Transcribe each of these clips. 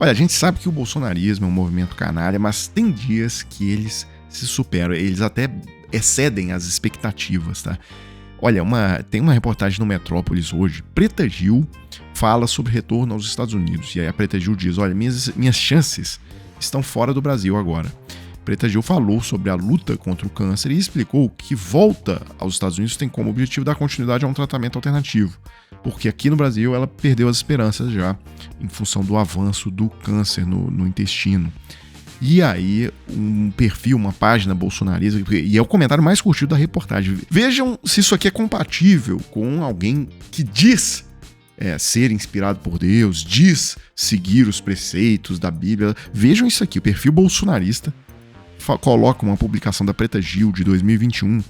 Olha, a gente sabe que o bolsonarismo é um movimento canalha, mas tem dias que eles se superam, eles até excedem as expectativas, tá? Olha, tem uma reportagem no Metrópolis hoje. Preta Gil fala sobre retorno aos Estados Unidos. E aí a Preta Gil diz, olha, minhas chances estão fora do Brasil agora. Preta Gil falou sobre a luta contra o câncer e explicou que volta aos Estados Unidos tem como objetivo dar continuidade a um tratamento alternativo. Porque aqui no Brasil ela perdeu as esperanças já, em função do avanço do câncer no intestino. E aí, um perfil, uma página bolsonarista, e é o comentário mais curtido da reportagem. Vejam se isso aqui é compatível com alguém que diz ser inspirado por Deus, diz seguir os preceitos da Bíblia. Vejam isso aqui, o perfil bolsonarista coloca uma publicação da Preta Gil de 2021,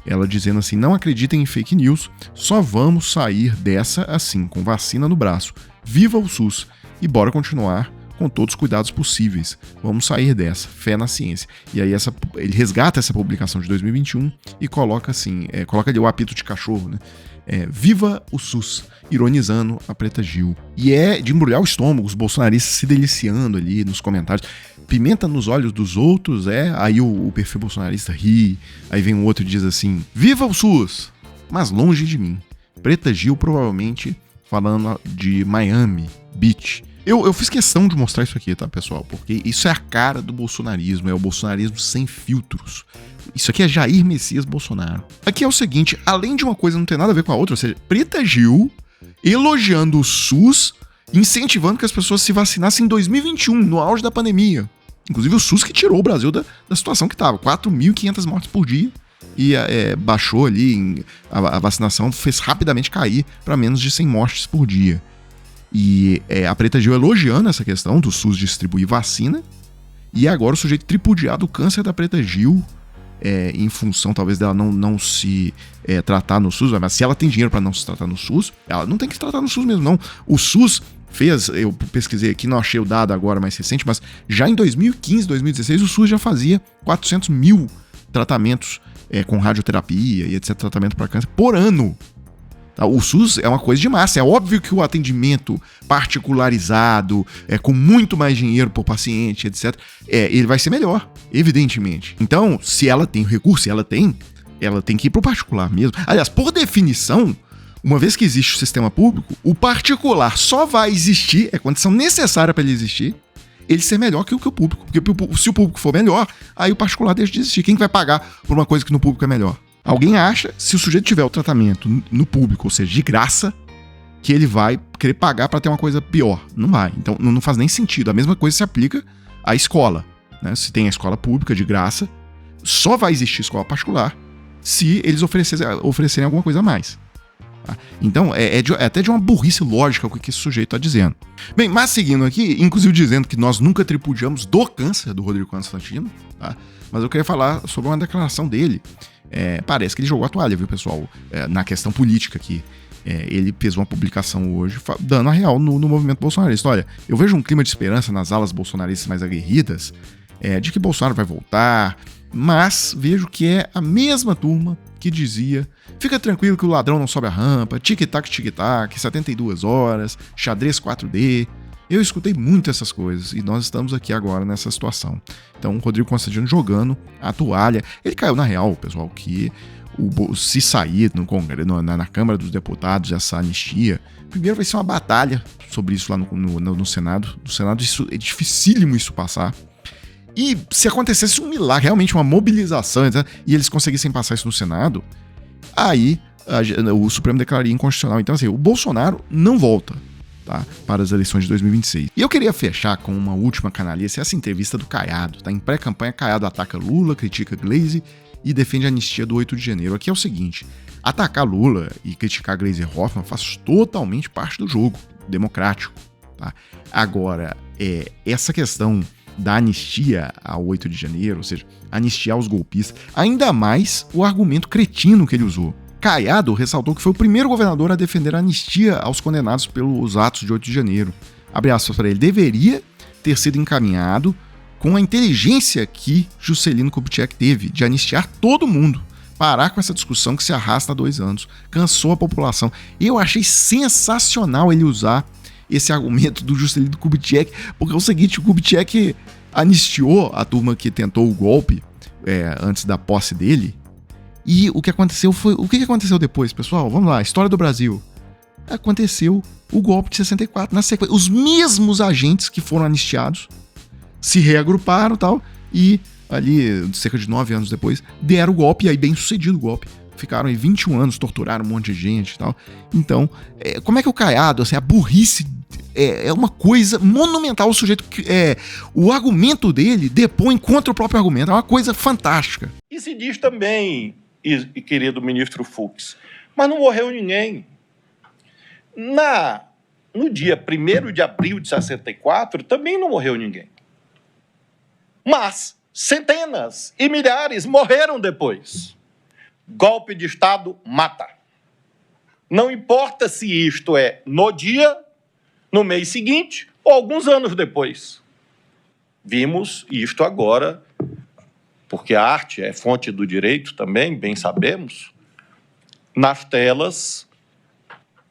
ela dizendo assim, não acreditem em fake news, só vamos sair dessa assim, com vacina no braço. Viva o SUS e bora continuar com todos os cuidados possíveis. Vamos sair dessa, fé na ciência. E aí ele resgata essa publicação de 2021 e coloca assim, coloca ali o apito de cachorro, né? Viva o SUS, ironizando a Preta Gil. E é de embrulhar o estômago, os bolsonaristas se deliciando ali nos comentários. Pimenta nos olhos dos outros, aí o perfil bolsonarista ri, aí vem um outro e diz assim, viva o SUS, mas longe de mim. Preta Gil provavelmente falando de Miami Beach. Eu fiz questão de mostrar isso aqui, tá, pessoal? Porque isso é a cara do bolsonarismo, é o bolsonarismo sem filtros. Isso aqui é Jair Messias Bolsonaro. Aqui é o seguinte, além de uma coisa não ter nada a ver com a outra, ou seja, Preta Gil elogiando o SUS, incentivando que as pessoas se vacinassem em 2021, no auge da pandemia. Inclusive o SUS que tirou o Brasil da situação que estava, 4.500 mortes por dia. E baixou ali, a vacinação fez rapidamente cair para menos de 100 mortes por dia. E a Preta Gil elogiando essa questão do SUS distribuir vacina. E agora o sujeito tripudiado o câncer da Preta Gil, em função talvez dela não se tratar no SUS. Mas se ela tem dinheiro para não se tratar no SUS, ela não tem que se tratar no SUS mesmo, não. O SUS fez, eu pesquisei aqui, não achei o dado agora mais recente, mas já em 2015, 2016, o SUS já fazia 400 mil tratamentos com radioterapia e etc, tratamento para câncer por ano. O SUS é uma coisa de massa. É óbvio que o atendimento particularizado, com muito mais dinheiro por paciente, etc., ele vai ser melhor, evidentemente. Então, se ela tem recurso, ela tem que ir pro particular mesmo. Aliás, por definição, uma vez que existe o sistema público, o particular só vai existir, é condição necessária para ele existir, ele ser melhor que o público. Porque se o público for melhor, aí o particular deixa de existir. Quem vai pagar por uma coisa que no público é melhor? Alguém acha, se o sujeito tiver o tratamento no público, ou seja, de graça, que ele vai querer pagar para ter uma coisa pior. Não vai. Então não faz nem sentido. A mesma coisa se aplica à escola, né? Se tem a escola pública de graça, só vai existir escola particular se eles oferecerem alguma coisa a mais. Tá? Então é até de uma burrice lógica o que esse sujeito está dizendo. Bem, mas seguindo aqui, inclusive dizendo que nós nunca tripudiamos do câncer do Rodrigo Constantino, tá? Mas eu queria falar sobre uma declaração dele. Parece que ele jogou a toalha, viu, pessoal? Na questão política aqui. Ele fez uma publicação hoje dando a real no movimento bolsonarista. Olha, eu vejo um clima de esperança nas alas bolsonaristas mais aguerridas, de que Bolsonaro vai voltar, mas vejo que é a mesma turma que dizia: fica tranquilo que o ladrão não sobe a rampa, tic-tac, 72 horas, xadrez 4D. Eu escutei muito essas coisas e nós estamos aqui agora nessa situação. Então, o Rodrigo Constantino jogando a toalha. Ele caiu na real, pessoal, que se sair na Câmara dos Deputados essa anistia, primeiro vai ser uma batalha sobre isso lá no Senado. No Senado é dificílimo isso passar. E se acontecesse um milagre, realmente uma mobilização, e eles conseguissem passar isso no Senado, aí o Supremo declararia inconstitucional. Então, assim, o Bolsonaro não volta, tá, para as eleições de 2026. E eu queria fechar com uma última canalice, essa entrevista do Caiado. Tá? Em pré-campanha, Caiado ataca Lula, critica Gleisi e defende a anistia do 8 de janeiro. Aqui é o seguinte: atacar Lula e criticar Gleisi Hoffmann faz totalmente parte do jogo democrático. Tá? Agora, essa questão da anistia ao 8 de janeiro, ou seja, anistiar os golpistas, ainda mais o argumento cretino que ele usou. Caiado ressaltou que foi o primeiro governador a defender a anistia aos condenados pelos atos de 8 de janeiro. Abre aspas para ele: deveria ter sido encaminhado com a inteligência que Juscelino Kubitschek teve de anistiar todo mundo. Parar com essa discussão que se arrasta há 2 anos. Cansou a população. Eu achei sensacional ele usar esse argumento do Juscelino Kubitschek, porque é o seguinte, o Kubitschek anistiou a turma que tentou o golpe antes da posse dele, e o que aconteceu foi... O que aconteceu depois, pessoal? Vamos lá, história do Brasil. Aconteceu o golpe de 64 na sequência. Os mesmos agentes que foram anistiados se reagruparam e tal, e ali, cerca de 9 anos depois, deram o golpe, e aí bem sucedido o golpe. Ficaram aí 21 anos, torturaram um monte de gente e tal. Então, como é que o Caiado, assim, a burrice é uma coisa monumental. O sujeito, o argumento dele depõe contra o próprio argumento. É uma coisa fantástica. E se diz também, querido ministro Fux, mas não morreu ninguém. No dia 1º de abril de 64, também não morreu ninguém. Mas centenas e milhares morreram depois. Golpe de Estado mata. Não importa se isto é no dia, no mês seguinte ou alguns anos depois. Vimos isto agora, porque a arte é fonte do direito também, bem sabemos, nas telas,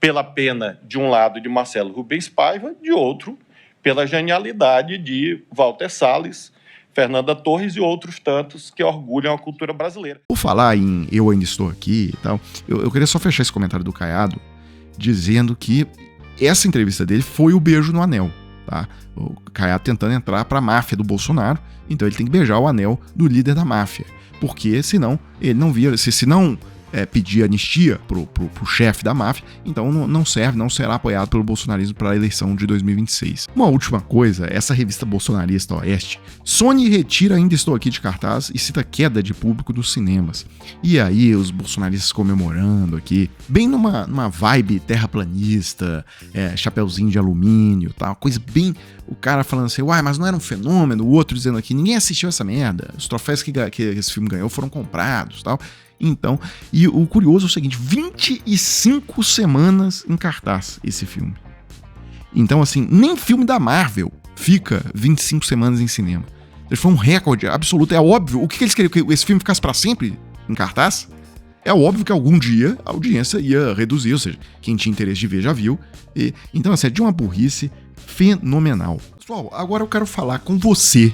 pela pena, de um lado, de Marcelo Rubens Paiva, de outro, pela genialidade de Walter Salles, Fernanda Torres e outros tantos que orgulham a cultura brasileira. Por falar em Eu Ainda Estou Aqui e tal, eu queria só fechar esse comentário do Caiado dizendo que essa entrevista dele foi o beijo no anel, tá? O Caiado tentando entrar pra máfia do Bolsonaro, então ele tem que beijar o anel do líder da máfia, porque senão ele não vira, se não pedir anistia pro chefe da máfia, então não serve, não será apoiado pelo bolsonarismo para a eleição de 2026. Uma última coisa, essa revista bolsonarista Oeste, Sony retira Ainda Estou Aqui de cartaz e cita queda de público dos cinemas. E aí os bolsonaristas comemorando aqui, bem numa vibe terraplanista, chapeuzinho de alumínio, tal, coisa bem... O cara falando assim, uai, mas não era um fenômeno, o outro dizendo aqui, ninguém assistiu essa merda, os troféus que esse filme ganhou foram comprados, tal. Então, e o curioso é o seguinte, 25 semanas em cartaz esse filme. Então, assim, nem filme da Marvel fica 25 semanas em cinema. Foi um recorde absoluto, é óbvio. O que eles queriam? Que esse filme ficasse pra sempre em cartaz? É óbvio que algum dia a audiência ia reduzir, ou seja, quem tinha interesse de ver já viu. Então, assim, é de uma burrice fenomenal. Pessoal, agora eu quero falar com você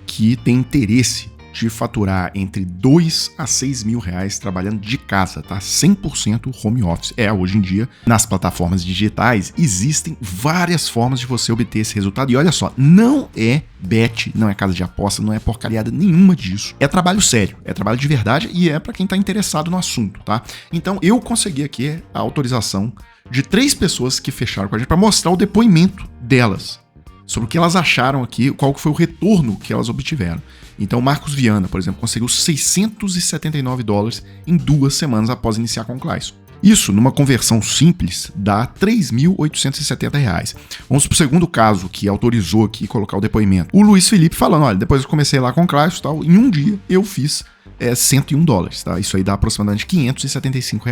que tem interesse de faturar entre 2 a 6 mil reais trabalhando de casa, tá? 100% home office. Hoje em dia, nas plataformas digitais, existem várias formas de você obter esse resultado. E olha só, não é bet, não é casa de aposta, não é porcariada nenhuma disso. É trabalho sério, é trabalho de verdade e é para quem tá interessado no assunto, tá? Então, eu consegui aqui a autorização de 3 pessoas que fecharam com a gente para mostrar o depoimento delas sobre o que elas acharam aqui, qual foi o retorno que elas obtiveram. Então, Marcos Viana, por exemplo, conseguiu $679 em 2 semanas após iniciar com o Clayson. Isso, numa conversão simples, dá R$ 3.870. Vamos para o segundo caso que autorizou aqui colocar o depoimento. O Luiz Felipe falando, olha, depois eu comecei lá com o Clayson e tal, em um dia eu fiz $101, tá? Isso aí dá aproximadamente R$ 575.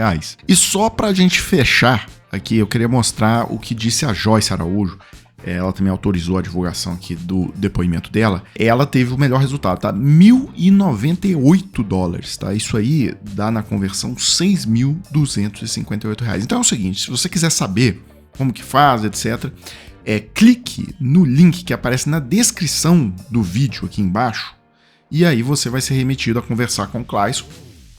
E só pra gente fechar aqui, eu queria mostrar o que disse a Joyce Araújo. Ela também autorizou a divulgação aqui do depoimento dela. Ela teve o melhor resultado, tá? $1.098, tá? Isso aí dá na conversão R$ 6.258. Então é o seguinte, se você quiser saber como que faz, etc., clique no link que aparece na descrição do vídeo aqui embaixo, e aí você vai ser remetido a conversar com o Clayson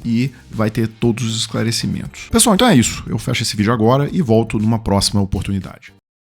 e vai ter todos os esclarecimentos. Pessoal, então é isso. Eu fecho esse vídeo agora e volto numa próxima oportunidade.